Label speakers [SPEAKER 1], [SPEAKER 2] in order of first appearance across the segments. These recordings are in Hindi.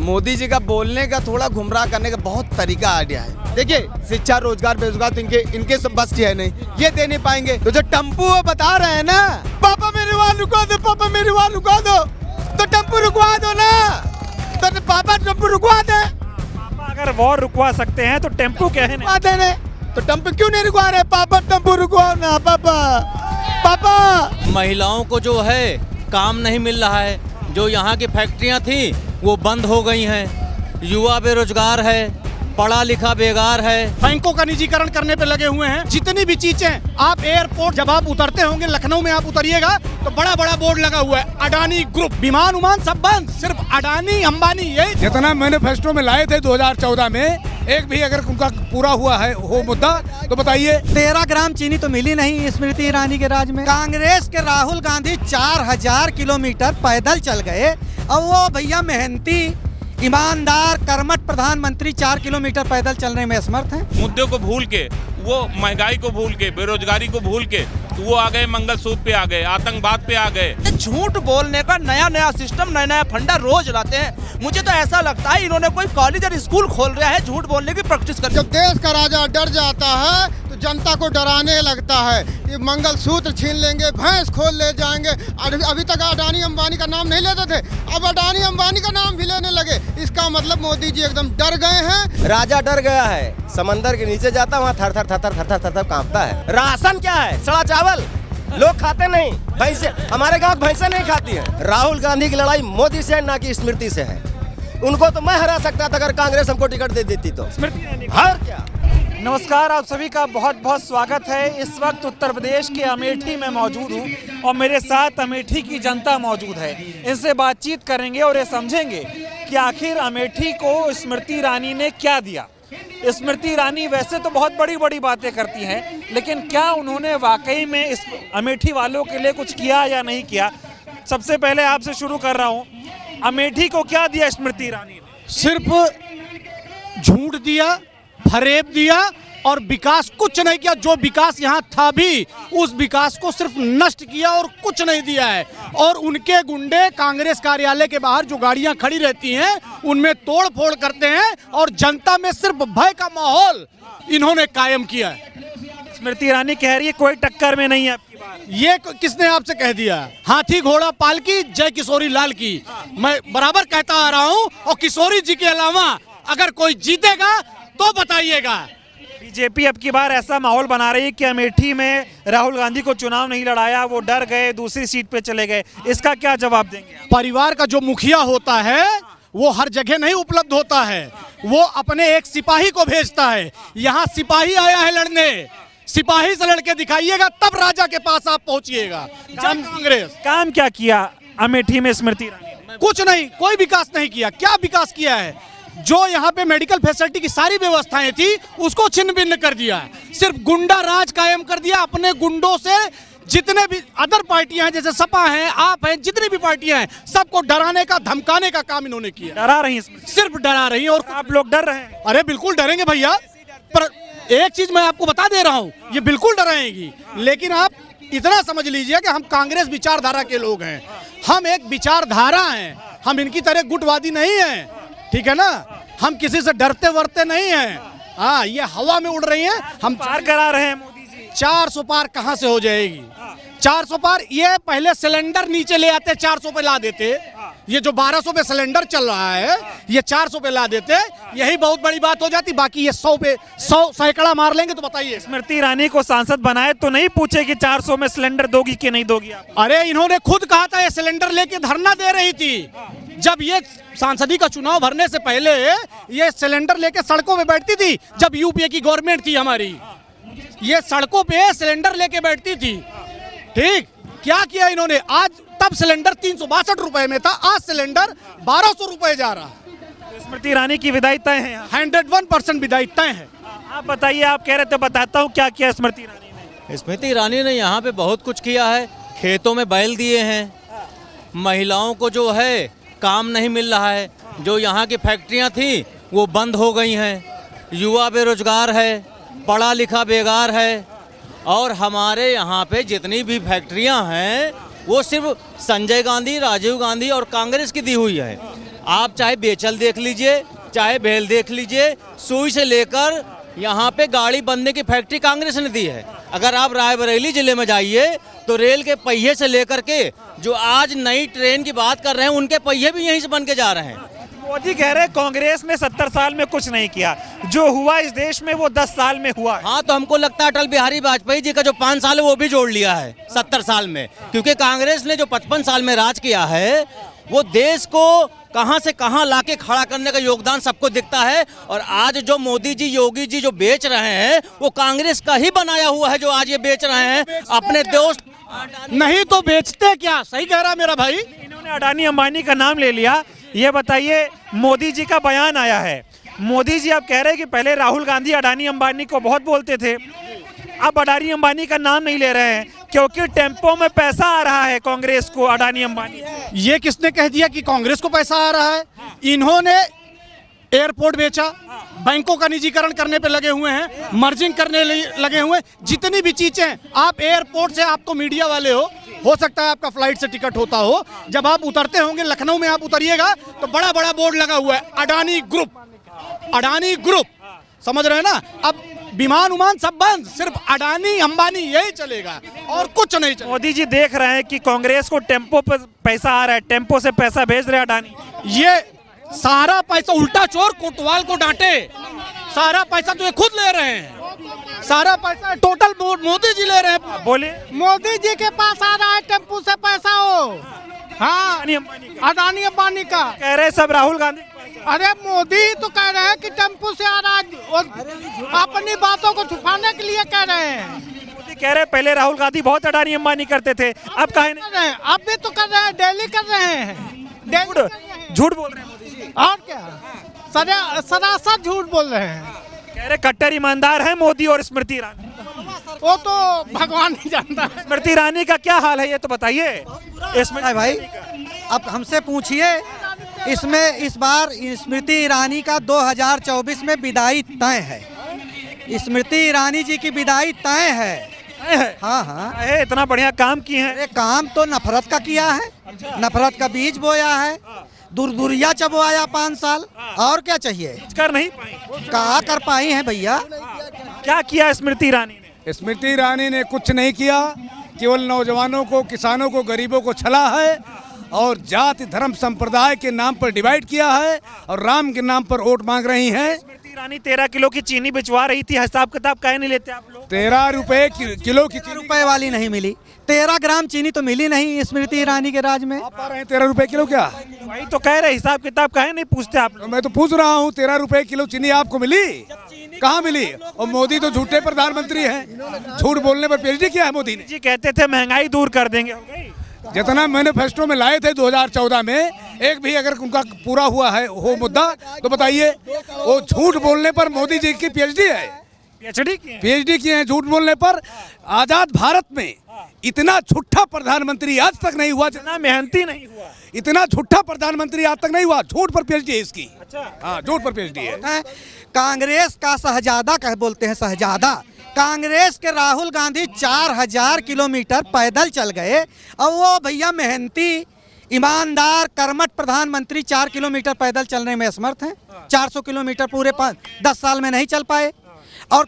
[SPEAKER 1] मोदी जी का बोलने का थोड़ा गुमराह करने का बहुत तरीका आइडिया है। देखिए शिक्षा रोजगार बेरोजगार तो इनके सब बस की है नहीं, ये दे नहीं पाएंगे। तो जो टेम्पू वो बता रहे हैं ना, पापा मेरी वहाँ रुकवा दो, पापा मेरी वहाँ रुकवा दो, तो टेम्पू रुकवा दो ना, तो पापा टेम्पू रुकवा दे।
[SPEAKER 2] पापा अगर वॉर रुकवा सकते हैं तो टेम्पू क्या है
[SPEAKER 1] रुकवा देने, तो टेम्पू क्यों नहीं रुकवा रहे? पापा टेम्पू रुकवाओ ना पापा, पापा।
[SPEAKER 3] महिलाओं को जो है काम नहीं मिल रहा है, जो यहाँ की फैक्ट्रियाँ थी वो बंद हो गई हैं, युवा बेरोजगार है, पढ़ा लिखा बेकार है।
[SPEAKER 4] बैंकों का निजीकरण करने पे लगे हुए हैं। जितनी भी चीजें, आप एयरपोर्ट जब आप उतरते होंगे, लखनऊ में आप उतरिएगा तो बड़ा बड़ा बोर्ड लगा हुआ है, अडानी ग्रुप, विमान उमान सब बंद, सिर्फ अडानी अंबानी। यही
[SPEAKER 5] जितना मैनिफेस्टो में लाए थे 2014 में, एक भी अगर उनका पूरा हुआ है वो मुद्दा तो बताइए।
[SPEAKER 6] 13 ग्राम चीनी तो मिली नहीं स्मृति ईरानी के राज में। कांग्रेस के राहुल गांधी 4000 किलोमीटर पैदल चल गए, अब वो भैया मेहनती ईमानदार कर्मठ प्रधानमंत्री 4 किलोमीटर पैदल चलने में असमर्थ हैं।
[SPEAKER 7] मुद्दों को भूल के, वो महंगाई को भूल के, बेरोजगारी को भूल के, तो वो आ गए मंगलसूत्र पे आ गए, आतंकवाद पे आ गए।
[SPEAKER 8] झूठ बोलने का नया नया सिस्टम, नया नया फंडा रोज लाते हैं। मुझे तो ऐसा लगता है इन्होंने कोई कॉलेज और स्कूल खोल रहा है झूठ बोलने की प्रैक्टिस कर।
[SPEAKER 9] जब देश का राजा डर जाता है तो जनता को डराने लगता है कि मंगलसूत्र छीन लेंगे, भैंस खोल ले जाएंगे। अभी तक अडानी अंबानी का नाम नहीं लेते थे, अब अडानी अंबानी का नाम भी लेने लगे। इसका मतलब मोदी जी एकदम डर गए हैं।
[SPEAKER 1] राजा डर गया है, समंदर के नीचे जाता वहाँ थर थर थर थर थर थर थर कांपता है। राशन क्या है? सड़ा चावल लोग खाते नहीं, भैंसे, हमारे गांव भैंसे नहीं खाती है। राहुल गांधी की लड़ाई मोदी से ना कि स्मृति से है। उनको तो मैं हरा सकता था अगर कांग्रेस हमको टिकट दे देती तो।
[SPEAKER 2] स्मृति
[SPEAKER 1] और क्या।
[SPEAKER 2] नमस्कार, आप सभी का बहुत बहुत स्वागत है। इस वक्त उत्तर प्रदेश के अमेठी में मौजूद हूँ और मेरे साथ अमेठी की जनता मौजूद है। इनसे बातचीत करेंगे और ये समझेंगे कि आखिर अमेठी को स्मृति ईरानी ने क्या दिया। स्मृति ईरानी वैसे तो बहुत बड़ी बड़ी बातें करती हैं, लेकिन क्या उन्होंने वाकई में इस अमेठी वालों के लिए कुछ किया या नहीं किया? सबसे पहले आपसे शुरू कर रहा हूँ, अमेठी को क्या दिया स्मृति ईरानी ने?
[SPEAKER 4] सिर्फ झूठ दिया, फरेब दिया और विकास कुछ नहीं किया। जो विकास यहाँ था भी, उस विकास को सिर्फ नष्ट किया और कुछ नहीं दिया है। और उनके गुंडे कांग्रेस कार्यालय के बाहर जो गाड़ियां खड़ी रहती हैं उनमें तोड़ फोड़ करते हैं और जनता में सिर्फ भय का माहौल इन्होंने कायम किया है।
[SPEAKER 2] स्मृति ईरानी कह रही है कोई टक्कर में नहीं है आपकी बात।
[SPEAKER 4] ये किसने आपसे कह दिया? हाथी घोड़ा पालकी जय किशोरी लाल की। मैं बराबर कहता आ रहा हूँ, और किशोरी जी के अलावा अगर कोई जीतेगा तो बताइएगा।
[SPEAKER 2] बीजेपी अब की बार ऐसा माहौल बना रही है कि अमेठी में राहुल गांधी को चुनाव नहीं लड़ाया, वो डर गए, दूसरी सीट पे चले गए। इसका क्या जवाब देंगे?
[SPEAKER 4] परिवार का जो मुखिया होता है वो हर जगह नहीं उपलब्ध होता है, वो अपने एक सिपाही को भेजता है। यहाँ सिपाही आया है लड़ने, सिपाही से लड़के दिखाइएगा तब राजा के पास आप पहुंचिएगा। कांग्रेस
[SPEAKER 2] काम क्या किया अमेठी में स्मृति ईरानी?
[SPEAKER 4] कुछ नहीं, कोई विकास नहीं किया। क्या विकास किया है? जो यहाँ पे मेडिकल फैसिलिटी की सारी व्यवस्थाएं थी उसको छिन्न भिन्न कर दिया। सिर्फ गुंडा राज कायम कर दिया। अपने गुंडों से जितने भी अदर पार्टियां हैं, जैसे सपा हैं, आप हैं, जितनी भी पार्टियां हैं, सबको डराने का धमकाने का काम इन्होंने किया।
[SPEAKER 2] डरा रही हैं,
[SPEAKER 4] सिर्फ डरा रही हैं। और
[SPEAKER 2] आप लोग डर रहे हैं?
[SPEAKER 4] अरे बिल्कुल डरेंगे भैया, पर एक चीज मैं आपको बता दे रहा हूँ, ये बिल्कुल डराएंगी। लेकिन आप इतना समझ लीजिए कि हम कांग्रेस विचारधारा के लोग हैं, हम एक विचारधारा हैं, हम इनकी तरह गुटवादी नहीं हैं, ठीक है ना। हम किसी से डरते वरते नहीं हैं। हाँ, ये हवा में उड़ रही हैं, हम
[SPEAKER 2] पार करा रहे हैं मोदी जी।
[SPEAKER 4] 400 पार कहाँ से हो जाएगी? 400 पार, ये पहले सिलेंडर नीचे ले आते, 400 पे ला देते। ये जो 1200 पे सिलेंडर चल रहा है, ये 400 पे ला देते, यही बहुत बड़ी बात हो जाती। बाकी ये 100 पे 100 सैकड़ा मार लेंगे। तो बताइए,
[SPEAKER 2] स्मृति ईरानी को सांसद बनाए तो नहीं पूछे कि 400 में सिलेंडर दोगी कि नहीं दोगी आप?
[SPEAKER 4] अरे इन्होंने खुद कहा था, ये सिलेंडर लेके धरना दे रही थी। जब ये सांसदी का चुनाव भरने से पहले ये सिलेंडर लेके सड़कों पे बैठती थी। जब यूपीए की गवर्नमेंट थी हमारी, ये सड़कों पे सिलेंडर लेके बैठती थी। ठीक, क्या किया इन्होंने? आज तब सिलेंडर 362 रुपए में था, आज सिलेंडर 1200 रुपए जा रहा है।
[SPEAKER 2] स्मृति ईरानी की विदाई तय है?
[SPEAKER 4] 101% विदाई तय है।
[SPEAKER 2] आप बताइए, आप कह रहे थे, बताता हूँ क्या किया स्मृति ईरानी ने।
[SPEAKER 3] स्मृति ईरानी ने यहाँ पे बहुत कुछ किया है। खेतों में बैल दिए हैं, महिलाओं को जो है काम नहीं मिल रहा है, जो यहाँ की फैक्ट्रियाँ थी वो बंद हो गई हैं, युवा बेरोजगार है, पढ़ा लिखा बेकार है। और हमारे यहाँ पे जितनी भी फैक्ट्रियाँ हैं वो सिर्फ संजय गांधी, राजीव गांधी और कांग्रेस की दी हुई है। आप चाहे बेचल देख लीजिए, चाहे भेल देख लीजिए, सुई से लेकर यहाँ पे गाड़ी बनने की फैक्ट्री कांग्रेस ने दी है। अगर आप रायबरेली जिले में जाइए तो रेल के पहिए से लेकर के जो आज नई ट्रेन की बात कर रहे हैं उनके पहिए भी यहीं से बन के जा रहे हैं।
[SPEAKER 2] मोदी कह रहे हैं कांग्रेस ने 70 साल में कुछ नहीं किया, जो हुआ इस देश में वो 10 साल में हुआ है।
[SPEAKER 3] हाँ, तो हमको लगता है अटल बिहारी वाजपेयी जी का जो 5 साल है वो भी जोड़ लिया है 70 साल में, क्योंकि कांग्रेस ने जो 55 साल में राज किया है वो देश को कहां से कहां लाके खड़ा करने का योगदान सबको दिखता है। और आज जो मोदी जी, योगी जी जो बेच रहे हैं वो कांग्रेस का ही बनाया हुआ है, जो आज ये बेच रहे हैं अपने दोस्त।
[SPEAKER 4] नहीं तो बेचते क्या? सही कह रहा मेरा भाई।
[SPEAKER 2] इन्होंने अडानी अंबानी का नाम ले लिया। ये बताइए, मोदी जी का बयान आया है, मोदी जी आप कह रहे हैं कि पहले राहुल गांधी अडानी अंबानी को बहुत बोलते थे, अब अडानी अंबानी का नाम नहीं ले रहे हैं क्योंकि टेम्पो में पैसा आ रहा है कांग्रेस को अडानी अंबानी।
[SPEAKER 4] ये किसने कह दिया कि कांग्रेस को पैसा आ रहा है? इन्होंने एयरपोर्ट बेचा, बैंकों का निजीकरण करने पे लगे हुए हैं, मर्जिंग करने लगे हुए हैं। जितनी भी चीजें, आप एयरपोर्ट से, आपको मीडिया वाले हो सकता है आपका फ्लाइट से टिकट होता हो, जब आप उतरते होंगे लखनऊ में, आप उतरिएगा तो बड़ा बड़ा बोर्ड लगा हुआ है अडानी ग्रुप, अडानी ग्रुप, समझ रहे हैं ना? अब विमान उमान सब बंद, सिर्फ अडानी अंबानी यही चलेगा और कुछ नहीं चलेगा।
[SPEAKER 2] मोदी जी देख रहे हैं कि कांग्रेस को टेम्पो पे पैसा आ रहा है, टेम्पो से पैसा भेज रहे अडानी।
[SPEAKER 4] ये सारा पैसा, उल्टा चोर कोतवाल को डांटे, सारा पैसा तो ये खुद ले रहे हैं, सारा पैसा टोटल मोदी जी ले रहे हैं।
[SPEAKER 2] बोले
[SPEAKER 9] मोदी जी के पास आ रहा है टेम्पू से पैसा हो। हाँ, अडानी अंबानी का
[SPEAKER 2] कह रहे सब राहुल गांधी।
[SPEAKER 9] अरे मोदी तो कह रहे हैं कि टेम्पू से आ रहा है और अपनी बातों को छुपाने के लिए कह रहे हैं।
[SPEAKER 2] मोदी कह रहे पहले राहुल गांधी बहुत अडानी अंबानी करते थे, अब काहे नहीं?
[SPEAKER 9] अब भी तो कर रहे हैं, डेली कर रहे हैं,
[SPEAKER 2] झूठ बोल रहे हैं मोदी जी।
[SPEAKER 9] और क्या, सरासर झूठ बोल रहे हैं।
[SPEAKER 2] कह रहे कट्टर ईमानदार है मोदी और स्मृति ईरानी।
[SPEAKER 9] वो तो भगवान ही जानता है।
[SPEAKER 2] स्मृति ईरानी का क्या हाल है ये तो बताइए।
[SPEAKER 6] इसमें भाई अब हमसे पूछिए, इसमें इस बार स्मृति ईरानी का 2024 में विदाई तय है। स्मृति ईरानी जी की विदाई तय है। हाँ हाँ,
[SPEAKER 2] है इतना बढ़िया काम किए हैं।
[SPEAKER 6] अरे काम तो नफरत का किया है, नफरत का बीज बोया है, दूरिया चबवाया 5 साल, और क्या चाहिए?
[SPEAKER 2] कर नहीं पाई,
[SPEAKER 6] कहा कर पाई हैं भैया?
[SPEAKER 2] क्या किया स्मृति ईरानी ने?
[SPEAKER 5] स्मृति ईरानी ने कुछ नहीं किया, केवल नौजवानों को, किसानों को, गरीबों को छला है और जाति धर्म संप्रदाय के नाम पर डिवाइड किया है और राम के नाम पर वोट मांग रही हैं।
[SPEAKER 2] स्मृति ईरानी 13 किलो की चीनी बिचवा रही थी, हिसाब किताब काहे नहीं लेते आप लोग?
[SPEAKER 5] 13 रुपए किलो की चीनी
[SPEAKER 6] रुपए वाली नहीं मिली, 13 ग्राम चीनी तो मिली नहीं स्मृति ईरानी के राज में।
[SPEAKER 5] आप पा रहे हैं 13 रुपए किलो क्या?
[SPEAKER 2] वही तो कह रहे, हिसाब किताब काहे नहीं पूछते आप लोग?
[SPEAKER 5] मैं तो पूछ रहा हूँ, 13 रुपए किलो चीनी आपको मिली? कहाँ मिली? और मोदी तो झूठे प्रधानमंत्री हैं, झूठ बोलने पर पीएचडी किया है मोदी ने।
[SPEAKER 2] जी कहते थे महंगाई दूर कर देंगे, हो गई?
[SPEAKER 5] जितना मैनिफेस्टो में लाए थे 2014 में, एक भी अगर उनका पूरा हुआ है वो मुद्दा तो बताइए। वो झूठ बोलने पर मोदी जी की पीएचडी है, पीएचडी किए हैं झूठ बोलने पर। आजाद भारत में इतना झूठा प्रधानमंत्री आज तक नहीं हुआ,
[SPEAKER 2] इतना मेहनती नहीं हुआ,
[SPEAKER 5] इतना झूठा प्रधानमंत्री आज तक नहीं हुआ। झूठ पर पीएचडी है इसकी।
[SPEAKER 2] अच्छा,
[SPEAKER 5] हाँ, झूठ पर पीएचडी है।
[SPEAKER 6] कांग्रेस का शहजादा कह बोलते हैं, शहजादा। कांग्रेस के राहुल गांधी 4000 किलोमीटर पैदल चल गए और वो भैया मेहनती, ईमानदार, कर्मठ प्रधानमंत्री 4 किलोमीटर पैदल चलने में असमर्थ हैं। 400 किलोमीटर पूरे 10 साल में नहीं चल पाए। और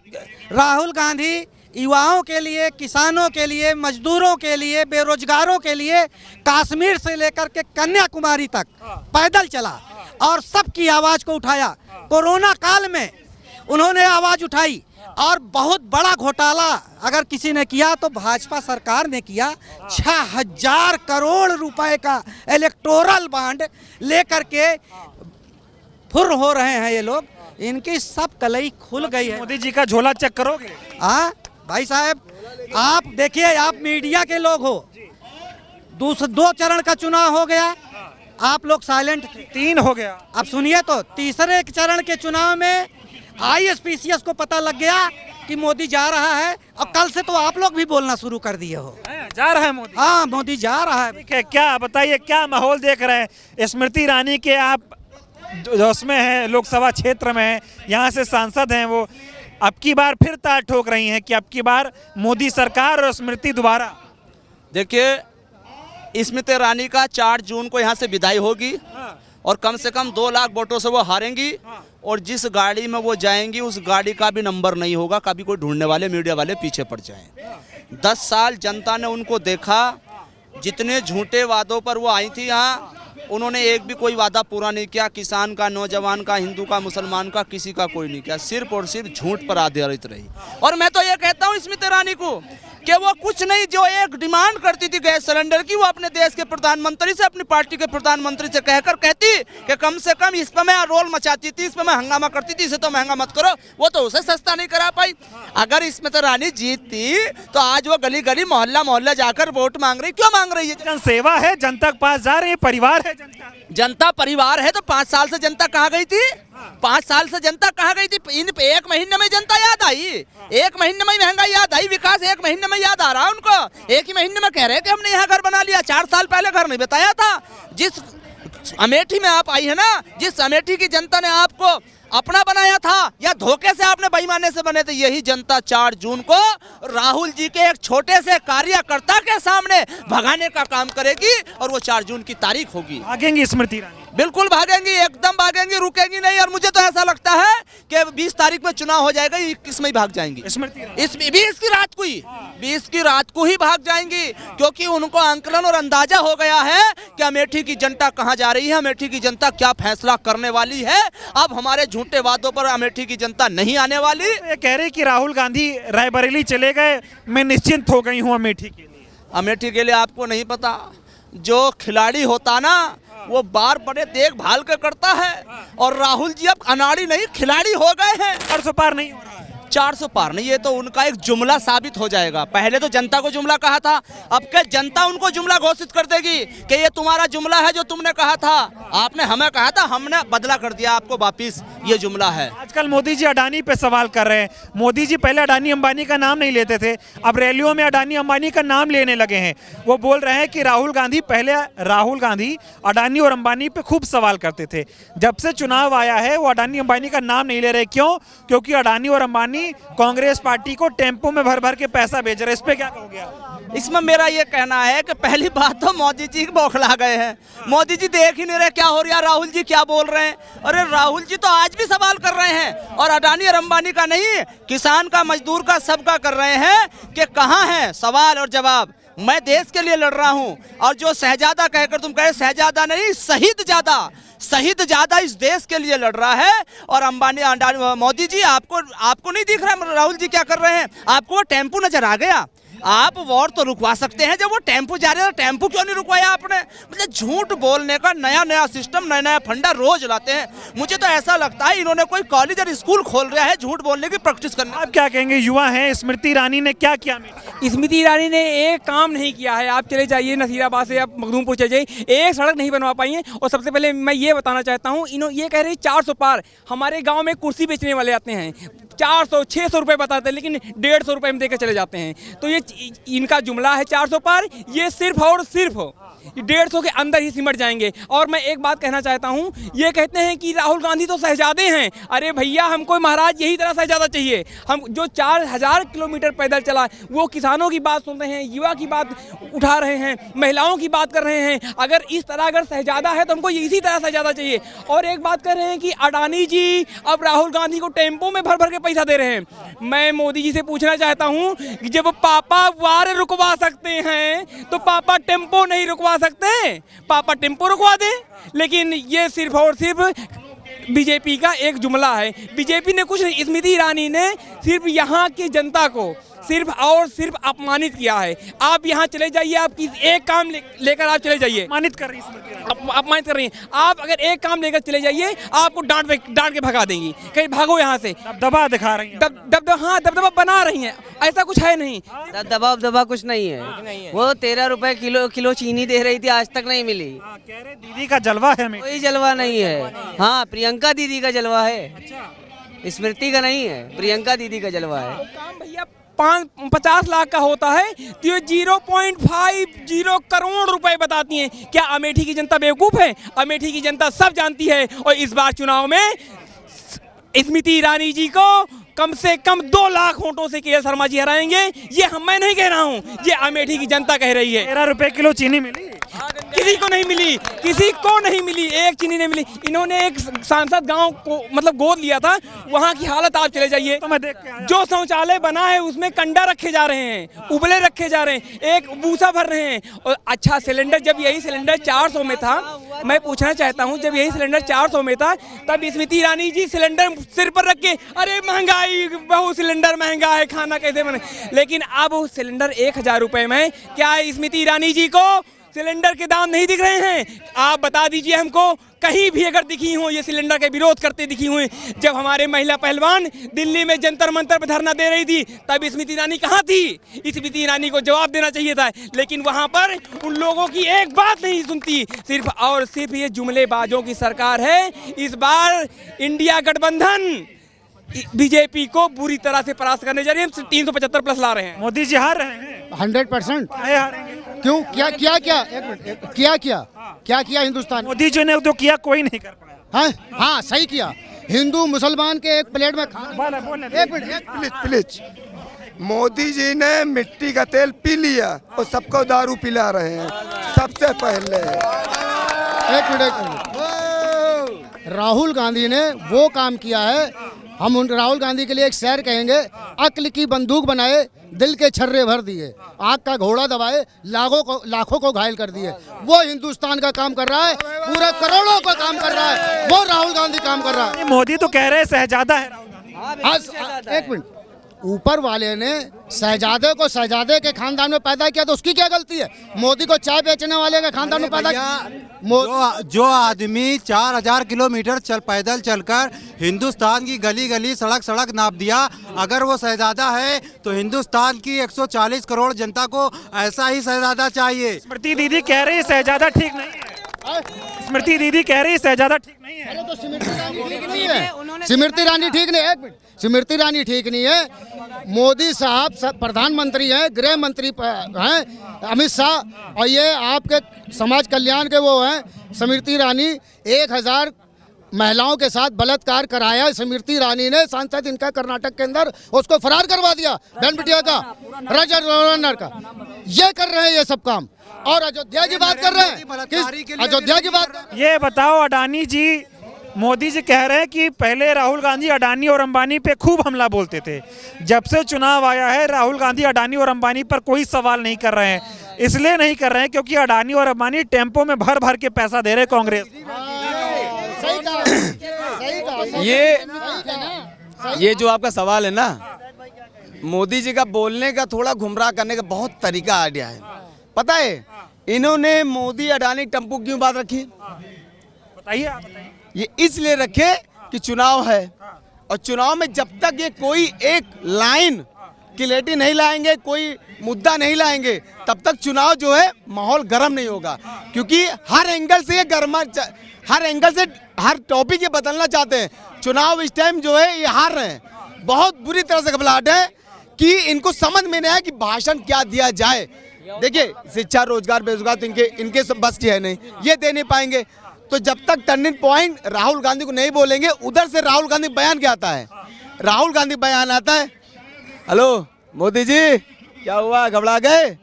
[SPEAKER 6] राहुल गांधी युवाओं के लिए, किसानों के लिए, मजदूरों के लिए, बेरोजगारों के लिए कश्मीर से लेकर के कन्याकुमारी तक पैदल चला और सबकी आवाज़ को उठाया। कोरोना काल में उन्होंने आवाज़ उठाई और बहुत बड़ा घोटाला अगर किसी ने किया तो भाजपा सरकार ने किया। 6000 करोड़ रुपए का इलेक्टोरल बॉन्ड लेकर के फुर हो रहे हैं ये लोग। इनकी सब कलई खुल गई है।
[SPEAKER 2] मोदी जी का झोला चेक करोगे?
[SPEAKER 6] हाँ भाई साहब, आप देखिए, आप मीडिया के लोग हो, 2 चरण का चुनाव हो गया, आप लोग साइलेंट थे।
[SPEAKER 2] 3 हो गया।
[SPEAKER 6] अब सुनिए तो, तीसरे चरण के चुनाव में ISPCS को पता लग गया कि मोदी जा रहा है और कल से तो आप लोग भी बोलना शुरू कर दिए हो।
[SPEAKER 2] जा रहा है मोदी?
[SPEAKER 6] हाँ, मोदी जा रहा है।
[SPEAKER 2] क्या बताइए, क्या माहौल देख रहे हैं? स्मृति ईरानी के आप उसमें हैं, लोकसभा क्षेत्र में हैं, यहाँ से सांसद हैं, वो अब की बार फिर ताल ठोक रही हैं कि अब की बार मोदी सरकार और स्मृति दोबारा।
[SPEAKER 8] देखिए, स्मृति ईरानी का 4 जून को यहाँ से विदाई होगी। और कम से कम 2 लाख वोटों से वो हारेंगी। और जिस गाड़ी में वो जाएंगी उस गाड़ी का भी नंबर नहीं होगा, कभी कोई ढूंढने वाले मीडिया वाले पीछे पड़ जाएं। 10 साल जनता ने उनको देखा, जितने झूठे वादों पर वो आई थी यहाँ, उन्होंने एक भी कोई वादा पूरा नहीं किया। किसान का, नौजवान का, हिंदू का, मुसलमान का, किसी का कोई नहीं किया। सिर्फ और सिर्फ झूठ पर आधारित रही। और मैं तो ये कहता हूँ स्मृति ईरानी को कि वो कुछ नहीं, जो एक डिमांड करती थी गैस सिलेंडर की, वो अपने देश के प्रधानमंत्री से, अपनी पार्टी के प्रधानमंत्री से कहकर कहती कि कम से कम इस पर मैं रोल मचाती थी, इस पर मैं हंगामा करती थी, इसे तो महंगा मत करो। वो तो उसे सस्ता नहीं करा पाई। अगर स्मृति ईरानी जीतती तो आज वो गली गली, मोहल्ला मोहल्ला जाकर वोट मांग रही। क्यों मांग रही है?
[SPEAKER 2] जनसेवा है, जनता के पास जा रहे हैं, परिवार है जनता।
[SPEAKER 8] जनता परिवार है तो 5 साल से जनता कहाँ गई थी? 5 साल से जनता कहाँ गई थी? इन 1 महीने में जनता याद आई, 1 महीने में महंगाई याद आई, विकास 1 महीने में याद आ रहा है उनको। 1 ही महीने में कह रहे हैं कि हमने यहाँ घर बना लिया। 4 साल पहले घर नहीं बताया था। जिस अमेठी में आप आई है ना, जिस अमेठी की जनता ने आपको अपना बनाया था या धोखे से आपने बेईमाने से बने थे, यही जनता 4 जून को राहुल जी के एक छोटे से कार्यकर्ता के सामने भगाने का काम करेगी। और वो 4 जून की तारीख होगी।
[SPEAKER 2] भागेंगी स्मृति ईरानी?
[SPEAKER 8] बिल्कुल भागेंगी, एकदम भागेंगी, रुकेंगी नहीं। और मुझे तो ऐसा लगता है कि 20 तारीख में चुनाव हो जाएगा, 21 में ही भाग जाएंगी।
[SPEAKER 2] स्मृति ईरानी
[SPEAKER 8] इस 20 की रात को ही, 20 की रात को ही भाग जाएंगी, क्योंकि उनको आंकलन और अंदाजा हो गया है कि अमेठी की जनता कहां जा रही है, अमेठी की जनता क्या फैसला करने वाली है। अब हमारे झूठे वादों पर अमेठी की जनता नहीं आने वाली।
[SPEAKER 2] ये कह रहे कि राहुल गांधी रायबरेली चले गए, मैं निश्चिंत हो गई हूँ अमेठी के लिए।
[SPEAKER 8] अमेठी के लिए आपको नहीं पता, जो खिलाड़ी होता ना वो बार बड़े देखभाल के करता है। और राहुल जी अब अनाड़ी नहीं, खिलाड़ी हो गए हैं।
[SPEAKER 2] 400 पार नहीं हो रहा है।
[SPEAKER 8] 400 पार नहीं, ये तो उनका एक जुमला साबित हो जाएगा। पहले तो जनता को जुमला कहा था, अब क्या जनता उनको जुमला घोषित कर देगी कि ये तुम्हारा जुमला है जो तुमने कहा था, आपने हमें कहा था, हमने बदला कर दिया आपको वापिस, ये जुमला है।
[SPEAKER 2] आजकल मोदी जी अडानी पे सवाल कर रहे हैं। मोदी जी पहले अडानी अंबानी का नाम नहीं लेते थे, अब रैलियों में अडानी अंबानी का नाम लेने लगे हैं। वो बोल रहे हैं कि राहुल गांधी अडानी और अंबानी पे खूब सवाल करते थे। जब से चुनाव आया है वो अडानी अंबानी का नाम नहीं ले रहे। क्यों? क्योंकि अडानी और अंबानी कांग्रेस पार्टी को टेम्पो में भर भर के पैसा भेज रहे। इस पे क्या कहोगे आप?
[SPEAKER 8] इसमें मेरा ये कहना है कि पहली बात तो मोदी जी बौखला गए हैं। मोदी जी देख ही नहीं रहे क्या हो रहा है, राहुल जी क्या बोल रहे हैं। अरे राहुल जी तो आज भी सवाल कर रहे हैं, और अडानी और अंबानी का नहीं, किसान का, मजदूर का, सबका कर रहे हैं कि कहाँ है सवाल और जवाब। मैं देश के लिए लड़ रहा हूँ, और जो शहजादा कहकर तुम कहे, शहजादा नहीं, शहीद ज्यादा इस देश के लिए लड़ रहा है। और अंबानी, मोदी जी आपको नहीं दिख रहा राहुल जी क्या कर रहे हैं? आपको वो टेम्पू नजर आ गया? आप वॉर तो रुकवा सकते हैं, जब वो टेम्पू जा रहे हैं, टेम्पू क्यों नहीं रुकवाया आपने? मतलब झूठ बोलने का नया सिस्टम, नया फंडा रोज लाते हैं। मुझे तो ऐसा लगता है इन्होंने कोई कॉलेज और स्कूल खोल रहा है झूठ बोलने की प्रैक्टिस करने।
[SPEAKER 2] आप क्या कहेंगे, युवा हैं, स्मृति ईरानी ने क्या किया?
[SPEAKER 10] स्मृति ईरानी ने एक काम नहीं किया है। आप चले जाइए नसीराबाद से, आप मखदूमपुर चले जाइए, एक सड़क नहीं बनवा पाई है। और सबसे पहले मैं ये बताना चाहता हूँ, ये कह रहे 400 पार। हमारे गाँव में कुर्सी बेचने वाले आते हैं, 400-600 रुपये बताते हैं, लेकिन 150 रुपये में देकर चले जाते हैं। तो ये इनका जुमला है 400 पार, ये सिर्फ और सिर्फ 150 के अंदर ही सिमट जाएंगे। और मैं एक बात कहना चाहता हूँ, ये कहते हैं कि राहुल गांधी तो शहजादे हैं। अरे भैया, हमको महाराज यही तरह शहजादा चाहिए। हम जो 4000 किलोमीटर पैदल चला, वो किसानों की बात सुन रहे हैं, युवा की बात उठा रहे हैं, महिलाओं की बात कर रहे हैं। अगर इस तरह अगर शहजादा है तो हमको इसी तरह शहजादा चाहिए। और एक बात कर रहे हैं कि अडानी जी अब राहुल गांधी को टेम्पो में भर भर के पैसा दे रहे हैं। मैं मोदी जी से पूछना चाहता हूँ कि जब पापा वार रुकवा सकते हैं तो पापा टेम्पो नहीं रुकवा सकते? पापा टेम्पो रुकवा दे। लेकिन ये सिर्फ और सिर्फ बीजेपी का एक जुमला है। बीजेपी ने कुछ नहीं, स्मृति ईरानी ने सिर्फ यहाँ की जनता को सिर्फ और सिर्फ अपमानित किया है। आप यहाँ चले जाइए, आप एक काम लेकर आप चले जाइए,
[SPEAKER 2] अपमानित कर रही है,
[SPEAKER 10] अपमानित कर रही हैं। आप अगर एक काम लेकर चले जाइए, आपको डांट के भगा देंगी, कहीं भागो यहाँ से।
[SPEAKER 2] दबदबा दिखा रही हैं,
[SPEAKER 10] दबदबा बना रही हैं, ऐसा कुछ है नहीं।
[SPEAKER 11] दबदबा कुछ नहीं है। वो 13 रुपए किलो चीनी दे रही थी, आज तक नहीं मिली।
[SPEAKER 2] कह रहे दीदी का जलवा है।
[SPEAKER 11] कोई जलवा नहीं है। हाँ, प्रियंका दीदी का जलवा है, स्मृति का नहीं है, प्रियंका दीदी का जलवा है।
[SPEAKER 10] काम भैया 50 लाख का होता है तो ये 0.50 करोड़ रुपए बताती हैं। क्या अमेठी की जनता बेवकूफ़ है? अमेठी की जनता सब जानती है। और इस बार चुनाव में स्मृति ईरानी जी को कम से कम 2 लाख वोटों से के शर्मा जी हराएंगे। ये मैं नहीं कह रहा हूँ, ये अमेठी की जनता कह रही है।
[SPEAKER 2] 13 रुपए किलो चीनी मिली।
[SPEAKER 10] किसी को नहीं मिली, किसी को नहीं मिली, एक चीनी नहीं मिली। इन्होंने एक सांसद गांव को मतलब गोद लिया था, वहां की हालत आप चले जाइए।
[SPEAKER 2] तो मैं देख के आया।
[SPEAKER 10] जो शौचालय बना है उसमें कंडा रखे जा रहे हैं, उबले रखे जा रहे हैं, एक भूसा भर रहे हैं। और अच्छा सिलेंडर, जब यही सिलेंडर 400 में था, मैं पूछना चाहता हूं, जब यही सिलेंडर 400 में था तब स्मृति ईरानी जी सिलेंडर सिर पर रख के अरे महंगाई, बहुत सिलेंडर महंगा है, खाना कैसे बने। लेकिन अब सिलेंडर 1000 रुपए में, क्या स्मृति ईरानी जी को सिलेंडर के दाम नहीं दिख रहे हैं? आप बता दीजिए हमको, कहीं भी अगर दिखी हो ये सिलेंडर के विरोध करते दिखी हुई। जब हमारे महिला पहलवान दिल्ली में जंतर मंतर पर धरना दे रही थी तब स्मृति ईरानी कहाँ थी? स्मृति ईरानी को जवाब देना चाहिए था, लेकिन वहां पर उन लोगों की एक बात नहीं सुनती। सिर्फ और सिर्फ ये जुमलेबाजों की सरकार है। इस बार इंडिया गठबंधन बीजेपी को बुरी तरह से परास्त करने जा रही है। 375 प्लस ला रहे हैं।
[SPEAKER 2] मोदी जी हार रहे हैं।
[SPEAKER 9] 100%।
[SPEAKER 2] काहे हारेंगे?
[SPEAKER 9] क्यों? क्या क्या क्या एक मिनट, क्या किया हिंदुस्तान?
[SPEAKER 2] मोदी जी ने तो किया, कोई नहीं कर पाया।
[SPEAKER 9] हाँ सही किया। हिंदू मुसलमान के एक प्लेट में खाना। एक मिनट
[SPEAKER 1] प्लीज, मोदी जी ने मिट्टी का तेल पी लिया और सबको दारू पिला रहे हैं सबसे पहले।
[SPEAKER 9] एक मिनट। राहुल गांधी ने वो काम किया है, हम उन राहुल गांधी के लिए एक शेर कहेंगे, अक्ल की बंदूक बनाए, दिल के छर्रे भर दिए, आग का घोड़ा दबाए, लाखों को घायल कर दिए। वो हिंदुस्तान का काम कर रहा है, पूरे करोड़ों का काम कर रहा है, वो राहुल गांधी काम कर रहा है।
[SPEAKER 2] मोदी तो कह रहे हैं शहजादा है राहुल गांधी।
[SPEAKER 9] एक मिनट, ऊपर वाले ने शहजादे को शहजादे के खानदान में पैदा किया तो उसकी क्या गलती है? मोदी को चाय बेचने वाले के खानदान में पैदा किया।
[SPEAKER 6] जो आदमी 4000 किलोमीटर पैदल चलकर हिंदुस्तान की गली गली सड़क सड़क नाप दिया, अगर वो शहजादा है तो हिंदुस्तान की 140 करोड़ जनता को ऐसा ही शहजादा चाहिए।
[SPEAKER 2] स्मृति दीदी कह रही है शहजादा ठीक नहीं है। स्मृति दीदी कह रही है शहजादा ठीक नहीं है।
[SPEAKER 9] अरे तो स्मृति ईरानी ठीक नहीं है। स्मृति ईरानी ठीक नहीं है। एक मिनट, स्मृति ईरानी ठीक नहीं है। मोदी साहब प्रधानमंत्री हैं, गृह मंत्री हैं अमित शाह, और ये आपके समाज कल्याण के वो हैं स्मृति ईरानी। 1000 महिलाओं के साथ बलात्कार कराया स्मृति ईरानी ने, सांसद इनका कर्नाटक के अंदर, उसको फरार करवा दिया बहन बिटिया का, रनर का। ये कर रहे हैं ये सब काम, और अयोध्या की बात कर रहे हैं। किस अयोध्या की बात?
[SPEAKER 2] ये बताओ, अडानी जी, मोदी जी कह रहे हैं कि पहले राहुल गांधी अडानी और अंबानी पे खूब हमला बोलते थे, जब से चुनाव आया है राहुल गांधी अडानी और अंबानी पर कोई सवाल नहीं कर रहे हैं। इसलिए नहीं कर रहे हैं क्योंकि अडानी और अंबानी टेम्पो में भर भर के पैसा दे रहे कांग्रेस।
[SPEAKER 1] ये जो आपका सवाल है ना, मोदी जी का बोलने का थोड़ा गुमराह करने का बहुत तरीका आइडिया है। पता है इन्होंने मोदी अडानी टेम्पो क्यों बात रखी?
[SPEAKER 2] बताइए आप।
[SPEAKER 1] ये इसलिए रखे कि चुनाव है, और चुनाव में जब तक ये कोई एक लाइन क्लैरिटी नहीं लाएंगे, कोई मुद्दा नहीं लाएंगे, तब तक चुनाव जो है माहौल गर्म नहीं होगा। क्योंकि हर एंगल से ये हर एंगल से हर टॉपिक ये बदलना चाहते हैं। चुनाव इस टाइम जो है ये हार रहे हैं, बहुत बुरी तरह से घबराहट है कि इनको समझ में नहीं आया कि भाषण क्या दिया जाए। देखिए, शिक्षा, रोजगार, बेरोजगार तो इनके बस की है नहीं, ये दे नहीं पाएंगे। तो जब तक टर्निंग पॉइंट राहुल गांधी को नहीं बोलेंगे, उधर से राहुल गांधी बयान क्या आता है? राहुल गांधी बयान आता है, हेलो मोदी जी क्या हुआ, घबरा गए?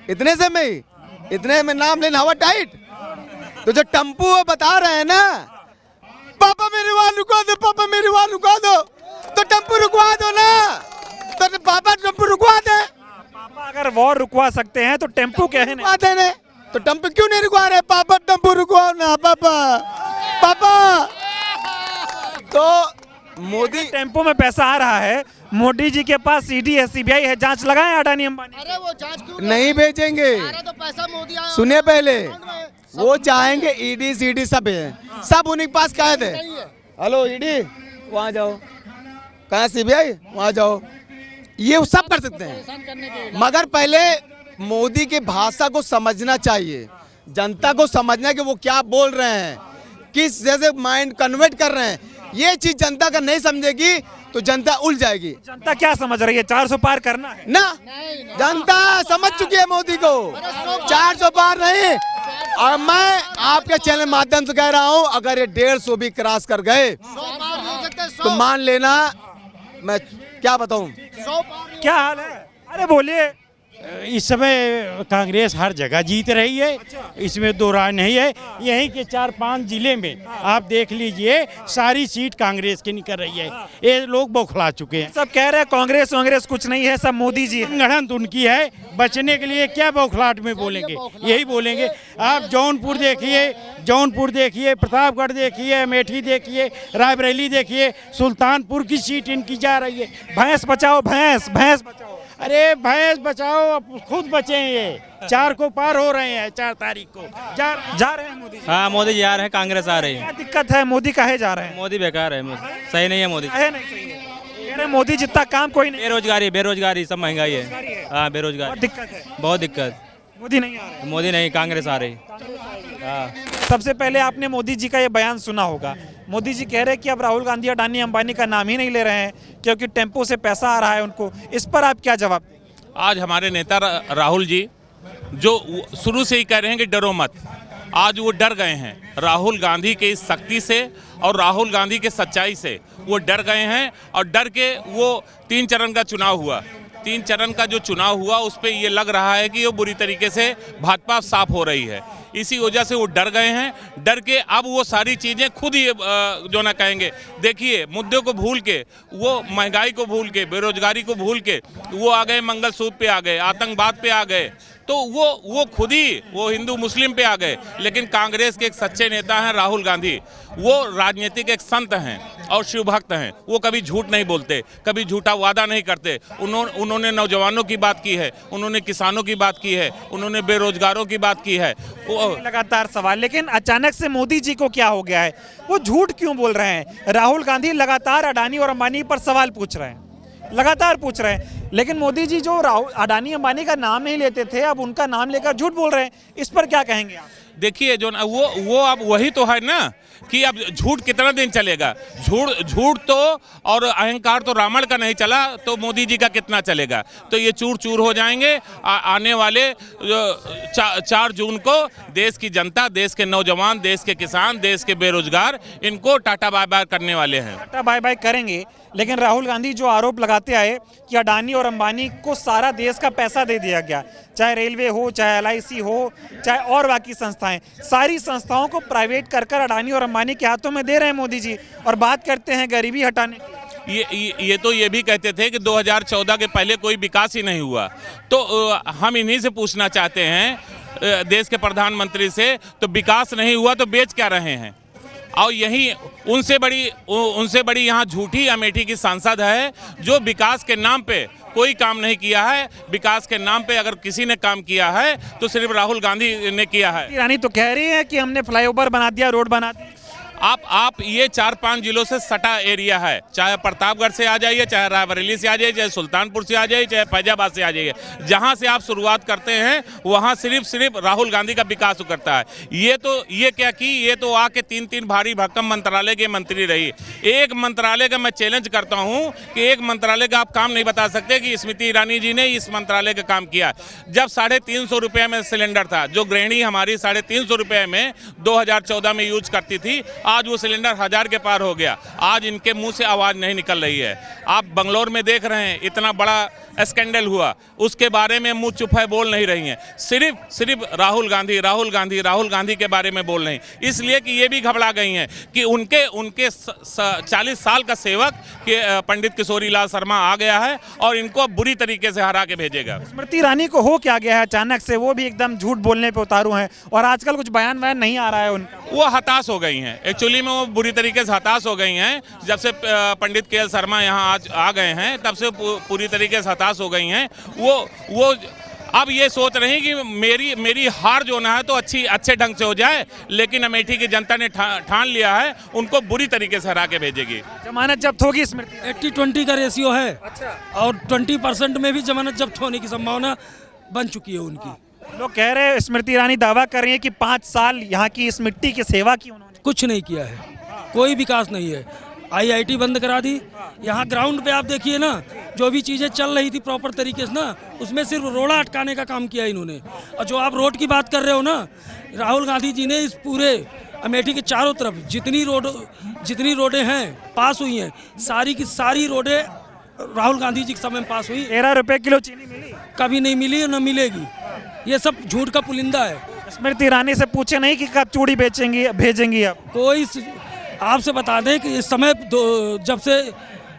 [SPEAKER 1] इतने में नाम लेना हवा टाइट। तो जो टेम्पू वो बता रहे हैं ना, पापा मेरी वहां रुकवा दो, पापा मेरी वहां रुकवा दो, तो टेम्पू रुकवा दो ना, तो पापा टेम्पू रुकवा दे।
[SPEAKER 2] पापा अगर वॉर रुकवा सकते हैं तो टेम्पू क्या है
[SPEAKER 1] नहीं? तो टेम्पो क्यों नहीं रुकवा रहे? पापा टेम्पो रुकवाओ ना, पापा। तो मोदी,
[SPEAKER 2] टेम्पो में पैसा आ रहा है, मोदी जी के पास सीडी है, सीबीआई है, जांच लगाएं अडानी अंबानी।
[SPEAKER 9] अरे वो जांच क्यों
[SPEAKER 1] नहीं भेजेंगे?
[SPEAKER 9] तो पैसा मोदी आया,
[SPEAKER 1] सुनिए पहले, वो चाहेंगे ईडी सीडी सब है, सब उन्हीं के पास कैद है। हेलो ईडी वहाँ जाओ, कहाँ सीबीआई वहाँ जाओ, ये सब कर सकते हैं। मगर पहले मोदी की भाषा को समझना चाहिए, जनता को समझना कि वो क्या बोल रहे हैं, किस जैसे माइंड कन्वर्ट कर रहे हैं। ये चीज जनता का नहीं समझेगी तो जनता उल जाएगी।
[SPEAKER 2] जनता क्या समझ रही है? 400 पार करना है
[SPEAKER 1] ना, जनता समझ चुकी है मोदी को, 400 पार नहीं। और मैं आपके चैनल माध्यम से कह रहा हूं, अगर ये 150 भी क्रॉस कर गए तो मान लेना, मैं क्या बताऊं।
[SPEAKER 2] क्या हाल है? अरे बोलिए।
[SPEAKER 12] इस समय कांग्रेस हर जगह जीत रही है, इसमें दो राय नहीं है। यहीं के 4-5 जिले में आप देख लीजिए, सारी सीट कांग्रेस की निकल रही है। ये लोग बौखला चुके हैं।
[SPEAKER 2] सब कह रहे हैं कांग्रेस कुछ नहीं है, सब मोदी जी है।
[SPEAKER 12] गणत उनकी है, बचने के लिए क्या बौखलाहट में बोलेंगे, यही बोलेंगे। आप जौनपुर देखिए, प्रतापगढ़ देखिए, अमेठी देखिए, रायबरेली देखिए, सुल्तानपुर की सीट इनकी जा रही है।
[SPEAKER 2] भैंस बचाओ, भैंस बचाओ।
[SPEAKER 12] अरे भैंस बचाओ, अब खुद बचे हैं। ये 4 को पार हो रहे हैं, 4 तारीख को
[SPEAKER 2] जा रहे हैं मोदी जी।
[SPEAKER 3] हाँ, मोदी जी आ रहे हैं, कांग्रेस आ रही है।
[SPEAKER 2] क्या दिक्कत है, मोदी काहे जा रहे हैं?
[SPEAKER 3] मोदी बेकार है, सही नहीं है मोदी।
[SPEAKER 2] काहे नहीं सही है? कह रहे मोदी जितना काम कोई नहीं।
[SPEAKER 3] बेरोजगारी सब महंगाई है। हाँ, बेरोजगारी
[SPEAKER 2] दिक्कत है,
[SPEAKER 3] बहुत दिक्कत।
[SPEAKER 2] मोदी नहीं आ रहे।
[SPEAKER 3] मोदी नहीं, कांग्रेस आ रही। हाँ।
[SPEAKER 2] सबसे पहले आपने मोदी जी का ये बयान सुना होगा। मोदी जी कह रहे हैं कि अब राहुल गांधी अडानी अंबानी का नाम ही नहीं ले रहे हैं क्योंकि टेम्पो से पैसा आ रहा है उनको। इस पर आप क्या जवाब?
[SPEAKER 7] आज हमारे नेता राहुल जी जो शुरू से ही कह रहे हैं कि डरो मत, आज वो डर गए हैं राहुल गांधी के इस शक्ति से और राहुल गांधी के सच्चाई से। वो डर गए हैं और डर के वो 3 चरण का चुनाव हुआ। 3 चरण का जो चुनाव हुआ उस पर ये लग रहा है कि वो बुरी तरीके से भाजपा साफ हो रही है। इसी वजह से वो डर गए हैं। डर के अब वो सारी चीज़ें खुद ही जो ना कहेंगे। देखिए, मुद्दे को भूल के, वो महंगाई को भूल के, बेरोजगारी को भूल के वो आ गए, मंगलसूत्र पे आ गए, आतंकवाद पे आ गए। तो वो खुद ही वो हिंदू मुस्लिम पे आ गए। लेकिन कांग्रेस के एक सच्चे नेता हैं राहुल गांधी। वो राजनीतिक एक संत हैं और शिव भक्त हैं। वो कभी झूठ नहीं बोलते, कभी झूठा वादा नहीं करते। उन्होंने नौजवानों की बात की है, उन्होंने किसानों की बात की है, उन्होंने बेरोजगारों की बात की है।
[SPEAKER 2] लगातार सवाल, लेकिन अचानक से मोदी जी को क्या हो गया है? वो झूठ क्यों बोल रहे हैं? राहुल गांधी लगातार अडानी और अंबानी पर सवाल पूछ रहे हैं, लगातार पूछ रहे हैं। लेकिन मोदी जी जो अडानी अंबानी का नाम नहीं लेते थे, अब उनका नाम लेकर झूठ बोल रहे हैं। इस पर क्या कहेंगे आप?
[SPEAKER 7] देखिए, जो वो अब वही तो है ना कि अब झूठ कितना दिन चलेगा। झूठ तो और अहंकार तो रावण का नहीं चला, तो मोदी जी का कितना चलेगा? तो ये चूर चूर हो जाएंगे। आने वाले 4 जून को देश की जनता, देश के नौजवान, देश के किसान, देश के बेरोजगार इनको टाटा बाय बाय करने वाले हैं।
[SPEAKER 2] टाटा बाय बाय करेंगे। लेकिन राहुल गांधी जो आरोप लगाते आए कि अडानी और अंबानी को सारा देश का पैसा दे दिया गया, चाहे रेलवे हो, चाहे LIC हो, चाहे और बाकी संस्थाएं, सारी संस्थाओं को प्राइवेट कर अडानी और अंबानी के हाथों में दे रहे हैं मोदी जी। और बात करते हैं गरीबी हटाने की।
[SPEAKER 7] ये तो ये भी कहते थे कि 2014 के पहले कोई विकास ही नहीं हुआ। तो हम इन्हीं से पूछना चाहते हैं, देश के प्रधानमंत्री से, तो विकास नहीं हुआ तो बेच क्या रहे हैं? और यही उनसे बड़ी यहाँ झूठी अमेठी की सांसद है जो विकास के नाम पे कोई काम नहीं किया है। विकास के नाम पे अगर किसी ने काम किया है तो सिर्फ राहुल गांधी ने किया है।
[SPEAKER 2] रानी तो कह रही है कि हमने फ्लाईओवर बना दिया, रोड बना दी।
[SPEAKER 7] आप ये 4-5 जिलों से सटा एरिया है, चाहे प्रतापगढ़ से आ जाइए, चाहे रायबरेली से आ जाइए, चाहे सुल्तानपुर से आ जाइए, चाहे फैजाबाद से आ जाइए। जहां से आप शुरुआत करते हैं वहां सिर्फ राहुल गांधी का विकास करता है। ये क्या की, ये तो आके 3 भारी भरकम मंत्रालय के मंत्री रही। एक मंत्रालय का मैं चैलेंज करता हूं कि एक मंत्रालय का आप काम नहीं बता सकते कि स्मृति ईरानी जी ने इस मंत्रालय का काम किया। जब 350 रुपये में सिलेंडर था, जो गृहिणी हमारी 350 रुपये में 2014 में यूज करती थी, आज वो सिलेंडर 1000 के पार हो गया। आज इनके मुंह से आवाज नहीं निकल रही है। आप बंगलोर में देख रहे हैं, इतना बड़ा स्कैंडल हुआ, उसके बारे में मुंह चुप है, बोल नहीं रही हैं। सिर्फ राहुल गांधी के बारे में बोल रही, इसलिए कि ये भी घबरा गई हैं कि उनके 40 साल का सेवक के पंडित किशोरी लाल शर्मा आ गया है और इनको बुरी तरीके से हरा के भेजेगा।
[SPEAKER 2] स्मृति ईरानी को हो क्या गया है अचानक से? वो भी एकदम झूठ बोलने पे उतारू हैं और आजकल कुछ बयान नहीं आ रहा है उनका।
[SPEAKER 7] वो हताश हो गई हैं, एक्चुअली में वो बुरी तरीके से हताश हो गई हैं। जब से पंडित KL शर्मा यहाँ आज आ गए हैं, तब से पूरी तरीके से हताश हो गई हैं। वो अब ये सोच रही हैं कि मेरी हार जो ना है तो अच्छे ढंग से हो जाए, लेकिन अमेठी की जनता ने ठान लिया है, उनको बुरी तरीके से हरा के भेजेगी।
[SPEAKER 2] जमानत जब्त होगी स्मृति?
[SPEAKER 13] 80-20 का रेशियो है और 20% में भी जमानत जब्त होने की संभावना बन चुकी है उनकी।
[SPEAKER 2] लोग कह रहे हैं, स्मृति ईरानी दावा कर रही है कि 5 साल यहाँ की इस मिट्टी की सेवा की उन्होंने।
[SPEAKER 13] कुछ नहीं किया है, कोई विकास नहीं है। IIT बंद करा दी। यहाँ ग्राउंड पे आप देखिए ना, जो भी चीज़ें चल रही थी प्रॉपर तरीके से ना, उसमें सिर्फ रोड़ा अटकाने का काम किया इन्होंने। और जो आप रोड की बात कर रहे हो ना, राहुल गांधी जी ने इस पूरे अमेठी के चारों तरफ जितनी रोडें हैं पास हुई हैं, सारी की सारी रोडें राहुल गांधी जी के समय में पास हुई।
[SPEAKER 2] 13 रुपए किलो चीनी मिली।
[SPEAKER 13] कभी नहीं मिली और न मिलेगी। ये सब झूठ का पुलिंदा है।
[SPEAKER 2] स्मृति ईरानी से पूछे नहीं कि कब चूड़ी भेजेंगी आप?
[SPEAKER 13] कोई आपसे बता दें कि इस समय जब से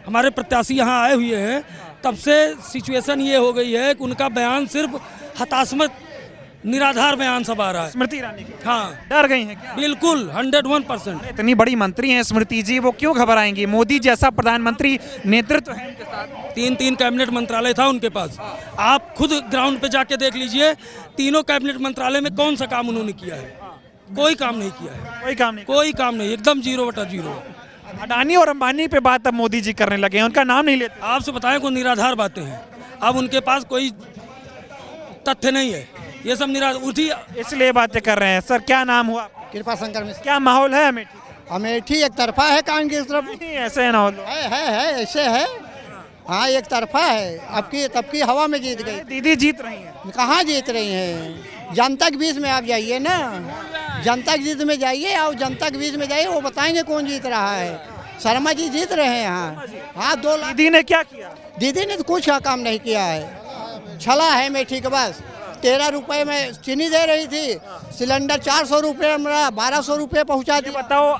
[SPEAKER 13] हमारे प्रत्याशी यहाँ आए हुए हैं तब से सिचुएशन ये हो गई है कि उनका बयान सिर्फ हताशमत निराधार बयान सब आ रहा है।
[SPEAKER 2] स्मृति ईरानी
[SPEAKER 13] हाँ,
[SPEAKER 2] डर गई हैं क्या?
[SPEAKER 13] बिल्कुल 101%।
[SPEAKER 2] इतनी बड़ी मंत्री हैं स्मृति जी, वो क्यों घबराएंगी? मोदी जैसा प्रधानमंत्री नेतृत्व है उनके साथ।
[SPEAKER 13] 3 कैबिनेट मंत्रालय था उनके पास। आप खुद ग्राउंड पे जाके देख लीजिए, तीनों कैबिनेट मंत्रालय में कौन सा काम उन्होंने किया है? कोई काम नहीं किया है। कोई काम नहीं, एकदम 0/0।
[SPEAKER 2] अडानी और अंबानी पे बात अब मोदी जी करने लगे हैं, उनका नाम नहीं लेते।
[SPEAKER 13] आपसे बताएं कोई निराधार बातें हैं, अब उनके पास कोई तथ्य नहीं है, ये सब उठी
[SPEAKER 2] इसलिए बातें कर रहे हैं। सर क्या नाम हुआ?
[SPEAKER 9] कृपा शंकर मिश्र।
[SPEAKER 2] क्या माहौल है अमेठी?
[SPEAKER 9] अमेठी एक तरफा है कांग्रेस की तरफ।
[SPEAKER 2] नहीं, ऐसे है ना
[SPEAKER 9] है ऐसे है। हाँ, एक तरफा है। तब की हवा में जीत गई।
[SPEAKER 2] दीदी जीत रही हैं।
[SPEAKER 9] कहाँ जीत रही हैं? जनता के बीच में आप जाइए ना, जनता के बीच में जाइए और जनता के बीच में जाइए, वो बताएंगे कौन जीत रहा है। शर्मा जी जीत रहे हैं यहाँ। हाँ, 2 लाख।
[SPEAKER 2] दीदी ने क्या किया?
[SPEAKER 9] दीदी ने तो कुछ काम नहीं किया है। छला है अमेठी के पास। 13 रुपए में चीनी दे रही थी, सिलेंडर 400 रुपये में 1200 रुपये पहुँचा दी।
[SPEAKER 2] बताओ,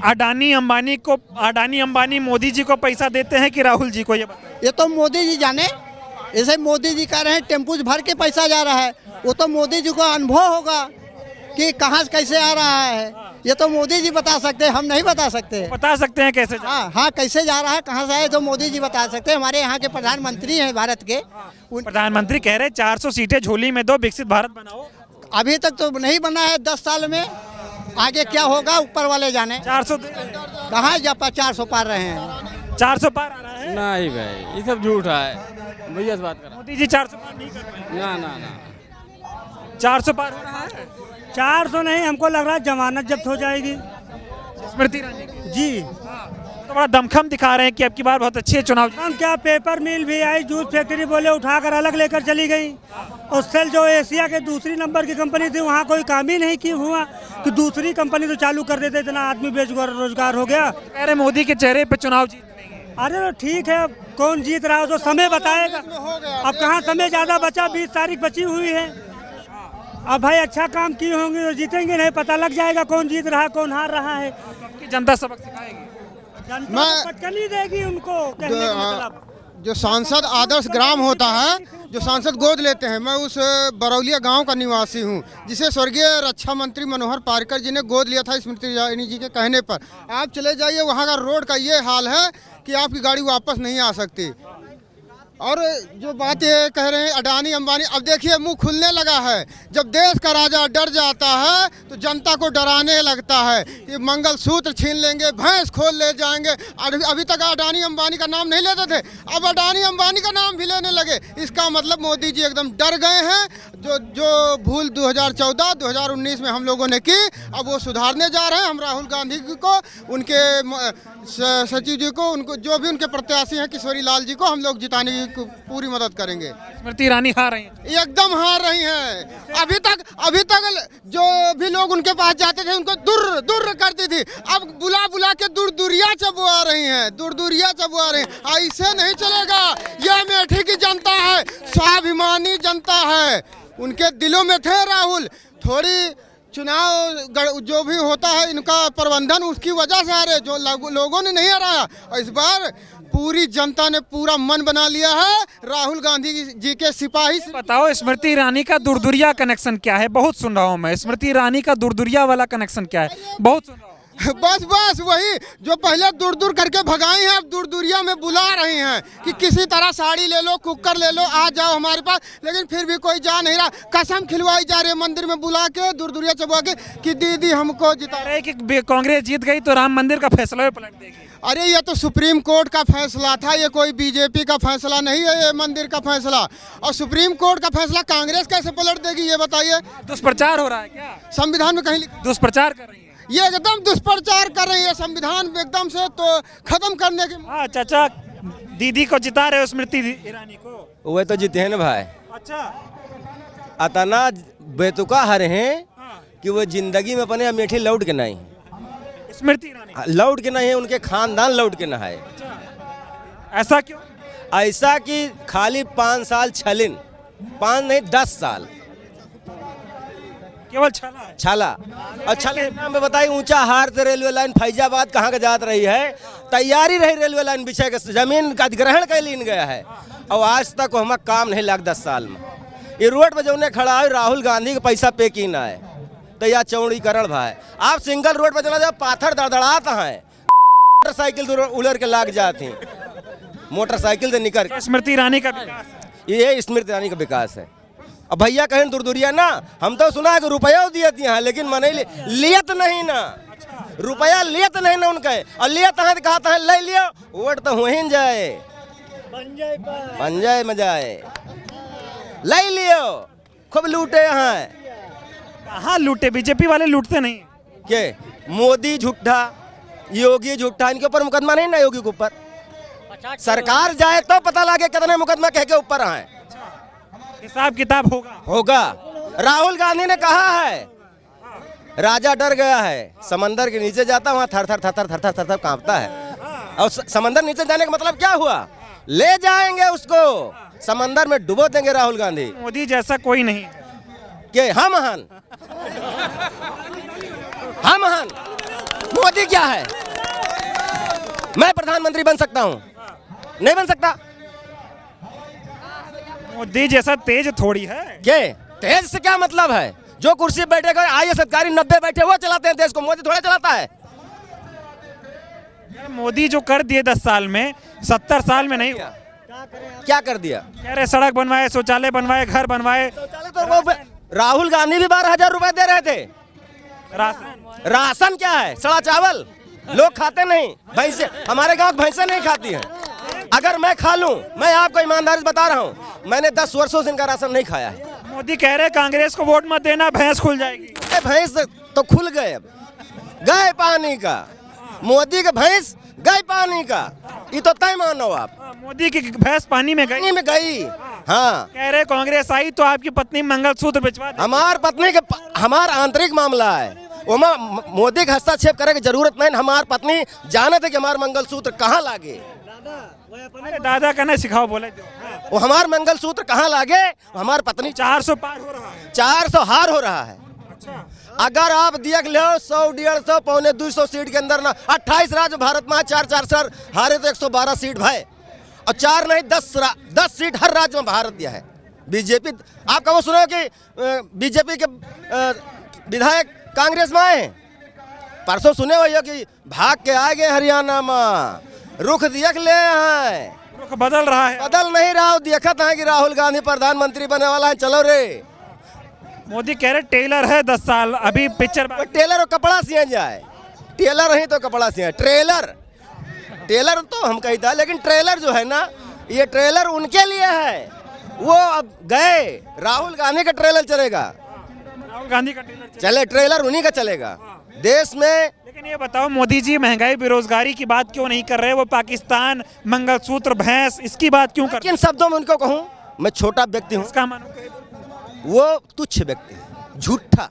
[SPEAKER 2] अडानी अंबानी मोदी जी को पैसा देते हैं कि राहुल जी को?
[SPEAKER 9] ये तो मोदी जी जाने। ऐसे मोदी जी कह रहे हैं टेम्पू भर के पैसा जा रहा है, वो तो मोदी जी को अनुभव होगा कि कहाँ से कैसे आ रहा है। ये तो मोदी जी बता सकते हैं, हम नहीं बता सकते।
[SPEAKER 2] बता सकते हैं कैसे?
[SPEAKER 9] हाँ, कैसे जा रहा है, कहाँ से आए, तो मोदी जी बता सकते हैं। हमारे यहाँ के प्रधानमंत्री हैं भारत के।
[SPEAKER 2] प्रधानमंत्री कह रहे 400 सीटें झोली में दो, विकसित भारत बनाओ।
[SPEAKER 9] अभी तक तो नहीं बना है। 10 साल में आगे क्या होगा ऊपर वाले जाने।
[SPEAKER 2] 400
[SPEAKER 9] कहाँ जा 400 पार रहे हैं?
[SPEAKER 2] 400 पार आ रहा है?
[SPEAKER 14] नहीं भाई, ये सब झूठा है। भैया से बात कर।
[SPEAKER 2] मोदी जी 400 पार नहीं कर पाए।
[SPEAKER 14] ना
[SPEAKER 2] 400 पार हो रहा है।
[SPEAKER 12] 400 नहीं, हमको लग रहा है जमानत जब्त हो जाएगी।
[SPEAKER 2] स्मृति ईरानी
[SPEAKER 12] जी
[SPEAKER 2] तो बड़ा दमखम दिखा रहे हैं कि अब की बार बहुत अच्छे चुनाव।
[SPEAKER 12] हम क्या, पेपर मिल भी आई, जूस फैक्ट्री बोले उठाकर अलग लेकर चली गई। और सेल जो एशिया के दूसरी नंबर की कंपनी थी, वहाँ कोई काम ही नहीं की हुआ कि दूसरी कंपनी तो चालू कर देते, इतना आदमी बेरोजगार हो गया।
[SPEAKER 2] कह रहे मोदी के चेहरे पे चुनाव जीत लेंगे।
[SPEAKER 12] अरे तो ठीक है, अब कौन जीत रहा है तो समय बताएगा। अब कहाँ समय ज़्यादा बचा, 20 तारीख बची हुई है। अब भाई अच्छा काम किए होंगे तो जीतेंगे, नहीं पता लग जाएगा कौन जीत रहा है कौन हार रहा है।
[SPEAKER 2] जनता सबक सिखाएगी,
[SPEAKER 12] जनता पटकनी देगी उनको। कहने का मतलब
[SPEAKER 9] जो सांसद आदर्श ग्राम होता है, जो सांसद गोद लेते हैं, मैं उस बरौलिया गांव का निवासी हूं, जिसे स्वर्गीय रक्षा मंत्री मनोहर पार्कर जी ने गोद लिया था स्मृति ईरानी जी के कहने पर। आप चले जाइए, वहां का रोड का ये हाल है कि आपकी गाड़ी वापस नहीं आ सकती। और जो बात ये कह रहे हैं अडानी अंबानी, अब देखिए मुंह खुलने लगा है। जब देश का राजा डर जाता है तो जनता को डराने लगता है कि मंगलसूत्र छीन लेंगे, भैंस खोल ले जाएंगे। अभी तक अडानी अंबानी का नाम नहीं लेते थे, अब अडानी अंबानी का नाम भी लेने लगे। इसका मतलब मोदी जी एकदम डर गए हैं। जो भूल 2014 2019 में हम लोगों ने की, अब वो सुधारने जा रहे हैं। हम राहुल गांधी को, उनके सचिव जी को, उनको जो भी उनके प्रत्याशी हैं किशोरी लाल जी को हम लोग जिताने की पूरी मदद करेंगे।
[SPEAKER 2] स्मृति ईरानी हार रही हैं।
[SPEAKER 9] एकदम हार रही हैं। अभी तक जो भी लोग उनके पास जाते थे उनको दूर करती थी, अब बुला के दूरिया चबवा रही हैं, दूरिया चबवा रही हैं। ऐसे नहीं चलेगा। यह अमेठी की जनता है, स्वाभिमानी जनता है। उनके दिलों में थे राहुल। थोड़ी चुनाव जो भी होता है इनका प्रबंधन उसकी वजह से आ रहे, जो लोगों ने नहीं हराया। और इस बार पूरी जनता ने पूरा मन बना लिया है राहुल गांधी जी के सिपाही।
[SPEAKER 2] बताओ स्मृति ईरानी का दूरदुरिया कनेक्शन क्या है? बहुत सुन रहा हूँ मैं, स्मृति ईरानी का दूरदुरिया वाला कनेक्शन क्या है? बहुत सुन रहा हूँ।
[SPEAKER 9] बस वही जो पहले दूर करके भगाई हैं, अब दूरिया में बुला रही हैं कि किसी तरह साड़ी ले लो, कुकर ले लो, आ जाओ हमारे पास। लेकिन फिर भी कोई जा नहीं रहा। कसम खिलवाई जा रही है मंदिर में बुला के, दूरिया चबवा के कि दीदी हमको जिता रहे
[SPEAKER 2] कि कांग्रेस जीत गई तो राम मंदिर का फैसला पलट देगी।
[SPEAKER 9] अरे ये तो सुप्रीम कोर्ट का फैसला था, ये कोई बीजेपी का फैसला नहीं है, ये मंदिर का फैसला। और सुप्रीम कोर्ट का फैसला कांग्रेस कैसे पलट देगी, ये बताइए।
[SPEAKER 2] दुष्प्रचार हो रहा है क्या?
[SPEAKER 9] संविधान में कहीं
[SPEAKER 2] दुष्प्रचार कर रही है,
[SPEAKER 9] ये एकदम दुष्प्रचार कर रही है संविधान एकदम से तो खत्म करने की।
[SPEAKER 2] हाँ चाचा, दीदी को जिता रहे हो स्मृति ईरानी को?
[SPEAKER 14] वह तो जीते हैं ना भाई।
[SPEAKER 2] अच्छा,
[SPEAKER 14] अतना बेतुका हर हैं कि वो जिंदगी में अपने अमेठी लौट के नहीं,
[SPEAKER 2] स्मृति ईरानी
[SPEAKER 14] लौट के नहीं है, उनके खानदान लौट के ना है।
[SPEAKER 2] ऐसा क्यों?
[SPEAKER 14] ऐसा कि खाली 5 साल छलिन 5 नहीं 10 साल
[SPEAKER 2] केवल छला है।
[SPEAKER 14] छाला। और छले के नाम पे बताइए, ऊंचा हार से रेलवे लाइन फैजाबाद कहाँ का जात रही है, तैयारी रही रेलवे लाइन बिछे के, जमीन का अधिग्रहण कर लीन गया है और आज तक हमें काम नहीं लग 10 साल में। ये रोड पर जो खड़ा है राहुल गांधी का पैसा पे की ना है तो यह चौड़ीकरण भाई। आप सिंगल रोड पर चला जाओ, पाथर दड़दड़ाता है, मोटरसाइकिल उलर के लाग जाती, मोटरसाइकिल से निकल।
[SPEAKER 2] स्मृति ईरानी का विकास है।
[SPEAKER 14] ये स्मृति ईरानी का विकास है। अब भैया कहें दूरदूरिया ना, हम तो सुना है कि रुपया दियत यहाँ, लेकिन मने लियत नहीं ना, रुपया लियत नहीं ना उनका, और लियत है कहा था ले लियो, वोट तो वहीं जाए बन जाए मजाए, ले लियो, खूब लूटे यहाँ।
[SPEAKER 2] कहाँ लूटे? बीजेपी वाले लूटते नहीं
[SPEAKER 14] के मोदी झूठा, योगी झूठा, इनके ऊपर मुकदमा नहीं ना, योगी के ऊपर सरकार जाए तो पता लगे कितने मुकदमा कह के ऊपर आए,
[SPEAKER 2] हिसाब किताब
[SPEAKER 14] होगा। राहुल गांधी ने कहा है राजा डर गया है, समंदर के नीचे जाता वहाँ थर थर थर थर थर थर थर थर कांपता है। और समंदर नीचे जाने का मतलब क्या हुआ, ले जाएंगे उसको समंदर में डुबो देंगे राहुल गांधी।
[SPEAKER 2] मोदी जैसा कोई नहीं
[SPEAKER 14] के हम महान, हम महान, मोदी क्या है? मैं प्रधानमंत्री बन सकता हूँ? नहीं बन सकता।
[SPEAKER 2] मोदी जैसा तेज थोड़ी है।
[SPEAKER 14] के तेज से क्या मतलब है? जो कुर्सी बैठेगा IAS अधिकारी 90 बैठे वो चलाते हैं देश को, मोदी थोड़ा चलाता है।
[SPEAKER 2] मोदी जो कर दिए 10 साल में, 70 साल में नहीं हुआ।
[SPEAKER 14] क्या कर दिया?
[SPEAKER 2] कह रहे सड़क बनवाए, शौचालय बनवाए, घर बनवाए।
[SPEAKER 14] तो वो राहुल गांधी भी 12,000 रुपए दे रहे थे। राशन क्या है? सड़ा चावल लोग खाते नहीं, भैंसे, हमारे गांव भैंसे नहीं खाती हैं। अगर मैं खा लूं, मैं आपको ईमानदारी से बता रहा हूं, मैंने 10 वर्षों से इनका राशन नहीं खाया है।
[SPEAKER 2] मोदी कह रहे कांग्रेस को वोट मत देना, भैंस खुल जाएगी।
[SPEAKER 14] भैंस तो खुल गए, अब गए पानी का, मोदी के भैंस गए पानी का, ये तो तय मानो आप।
[SPEAKER 2] मोदी की भैंस पानी में
[SPEAKER 14] गई। हाँ,
[SPEAKER 2] कह रहे कांग्रेस आई तो आपकी पत्नी मंगलसूत्र भिजवा दे।
[SPEAKER 14] हमार पत्नी के, हमारा आंतरिक मामला है, ओमा मोदी का हस्तक्षेप करे की जरूरत नहीं। हमार पत्नी जाने थे कि हमार मंगलसूत्र कहाँ लागे,
[SPEAKER 2] दादा कहना सिखाओ, बोले
[SPEAKER 14] वो हमार मंगलसूत्र कहाँ लागे, हमार पत्नी।
[SPEAKER 2] 400 पार हो रहा है,
[SPEAKER 14] 400 हार हो रहा है। अगर आप देख लो 100, 150, पौने 200 सीट के अंदर ना 28 राज्य भारत में 4-4 सर हारे तो 112 सीट भाई, और 4 नहीं 10 सीट हर राज्य में भारत दिया है बीजेपी। आप कब सुनो कि बीजेपी के विधायक कांग्रेस में आए? परसों सुने हो कि भाग के आ गए हरियाणा में, रुख देख ले हैं,
[SPEAKER 2] रुख बदल रहा है।
[SPEAKER 14] बदल नहीं रहा, देखत है कि राहुल गांधी प्रधानमंत्री बनने वाला है, चलो रे।
[SPEAKER 2] मोदी कह रहे टेलर है 10 साल, अभी पिक्चर
[SPEAKER 14] टेलर और कपड़ा सिया जाए, टेलर नहीं तो कपड़ा सिया, टेलर तो हम कहता है, लेकिन ट्रेलर जो है ना, ये ट्रेलर उनके लिए है। वो अब गए, राहुल गांधी का ट्रेलर चलेगा,
[SPEAKER 2] राहुल गांधी का
[SPEAKER 14] चले ट्रेलर उन्हीं का चलेगा देश में।
[SPEAKER 2] लेकिन ये बताओ मोदी जी महंगाई बेरोजगारी की बात क्यों नहीं कर रहे? वो पाकिस्तान, मंगलसूत्र, भैंस, इसकी बात क्यों कर?
[SPEAKER 14] किन शब्दों में उनको कहूँ, मैं छोटा व्यक्ति हूँ, वो तुच्छ व्यक्ति है, झूठा।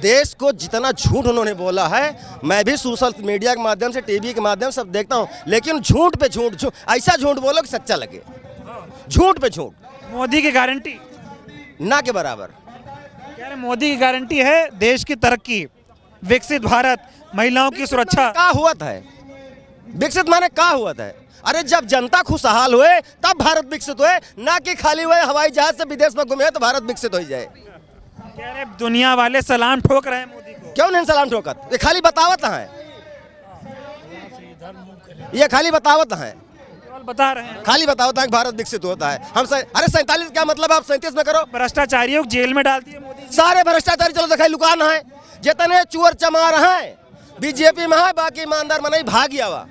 [SPEAKER 14] देश को जितना झूठ उन्होंने बोला है, मैं भी सोशल मीडिया के माध्यम से, टीवी के माध्यम से सब देखता हूँ, लेकिन झूठ पे झूठ, ऐसा झूठ बोलो कि सच्चा लगे, झूठ पे झूठ।
[SPEAKER 2] मोदी की गारंटी
[SPEAKER 14] ना के बराबर।
[SPEAKER 2] कह रहे मोदी की गारंटी है देश की तरक्की, विकसित भारत, महिलाओं की सुरक्षा।
[SPEAKER 14] क्या हुआ है विकसित माने क्या हुआ है? अरे जब जनता खुशहाल हुए तब भारत विकसित हुए, ना कि खाली हुए हवाई जहाज से विदेश में घूमे तो भारत विकसित हो जाए।
[SPEAKER 2] कह रहे दुनिया वाले सलाम ठोक रहे हैं मोदी को।
[SPEAKER 14] क्यों नहीं सलाम ठोकत? ये खाली बतावत है, ये खाली बतावत है,
[SPEAKER 2] बता रहे हैं,
[SPEAKER 14] खाली बतावत है कि भारत विकसित होता है। हम अरे 47 क्या मतलब, आप 37 में करो।
[SPEAKER 2] भ्रष्टाचारियों को जेल में डाल दिए मोदी,
[SPEAKER 14] सारे भ्रष्टाचारी चलो दिखाई लुकान है, जितने चोर चमार हैं बीजेपी में है, बाकी ईमानदार में नहीं भाग गया हुआ।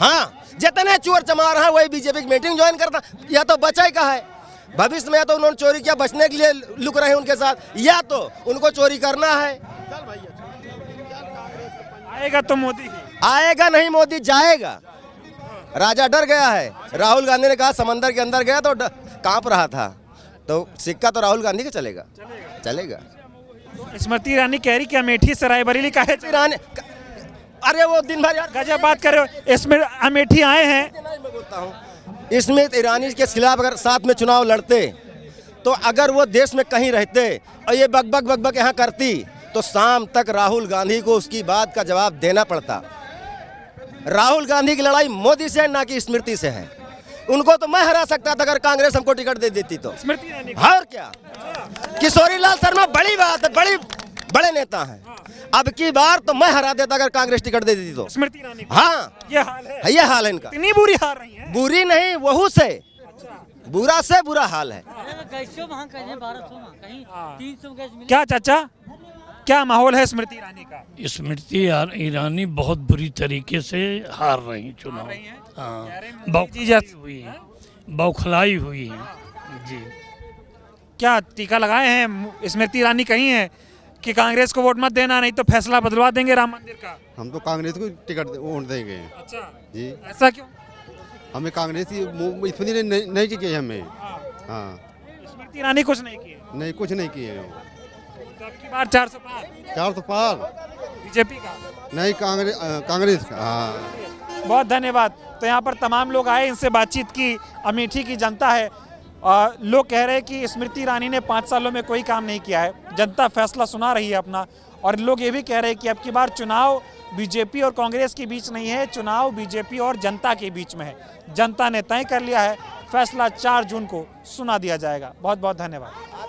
[SPEAKER 14] हाँ, जितने चोर चमार हैं वही बीजेपी की मीटिंग ज्वाइन करता, या तो बचाई का है भविष्य में, या तो उन्होंने चोरी किया बचने के लिए लुक रहे हैं उनके साथ, या तो उनको चोरी करना है।
[SPEAKER 2] आएगा तो मोदी
[SPEAKER 14] आएगा, नहीं मोदी जाएगा। राजा डर गया है, राहुल गांधी ने कहा समंदर के अंदर गया तो कांप रहा था, तो सिक्का तो राहुल गांधी का चलेगा।
[SPEAKER 2] स्मृति ईरानी कह रही कि अमेठी से रायबरेली का है
[SPEAKER 14] ईरानी, अरे वो दिन भर यार
[SPEAKER 2] गजब बात कर रहे हो। इसमें अमेठी आए हैं,
[SPEAKER 14] मैं बोलता हूँ स्मृति ईरानी के खिलाफ अगर साथ में चुनाव लड़ते, तो अगर वो देश में कहीं रहते और ये बकबक यहाँ करती, तो शाम तक राहुल गांधी को उसकी बात का जवाब देना पड़ता। राहुल गांधी की लड़ाई मोदी से ना कि स्मृति से है। उनको तो मैं हरा सकता था अगर कांग्रेस हमको टिकट दे देती तो। और क्या, किशोरी लाल शर्मा बड़ी बात है, बड़े नेता हैं। अब की बार तो मैं हरा देता अगर कांग्रेस टिकट दे देती तो।
[SPEAKER 2] स्मृति ईरानी,
[SPEAKER 14] हाँ,
[SPEAKER 2] ये हाल है,
[SPEAKER 14] ये हाल है इनका।
[SPEAKER 2] इतनी बुरी हार रही है।
[SPEAKER 14] बुरी नहीं, वहू से बुरा से बुरा हाल है।
[SPEAKER 2] क्या चाचा, क्या माहौल है स्मृति ईरानी का?
[SPEAKER 13] स्मृति ईरानी बहुत बुरी तरीके से हार रही चुनाव। हाँ, बौखलाई हुई है जी।
[SPEAKER 2] क्या टीका लगाए हैं स्मृति ईरानी कही है कि कांग्रेस को वोट मत देना, नहीं तो फैसला बदलवा देंगे राम मंदिर का?
[SPEAKER 15] हम तो कांग्रेस को टिकट वोट देंगे।
[SPEAKER 2] अच्छा
[SPEAKER 15] जी,
[SPEAKER 2] ऐसा क्यों?
[SPEAKER 15] हमें कांग्रेस की नहीं की हमें। हाँ,
[SPEAKER 2] स्मृति ईरानी कुछ नहीं किए?
[SPEAKER 15] नहीं, कुछ नहीं किए।
[SPEAKER 2] तो अब की बार 400 पार,
[SPEAKER 15] 400 पार
[SPEAKER 2] बीजेपी का
[SPEAKER 15] नहीं, कांग्रेस का। हाँ,
[SPEAKER 2] बहुत धन्यवाद। तो यहाँ पर तमाम लोग आए, इनसे बातचीत की। अमेठी की जनता है, लोग कह रहे हैं कि स्मृति ईरानी ने 5 सालों में कोई काम नहीं किया है। जनता फैसला सुना रही है अपना, और लोग ये भी कह रहे हैं कि अब की बार चुनाव बीजेपी और कांग्रेस के बीच नहीं है, चुनाव बीजेपी और जनता के बीच में है। जनता ने तय कर लिया है, फैसला 4 जून को सुना दिया जाएगा। बहुत बहुत धन्यवाद।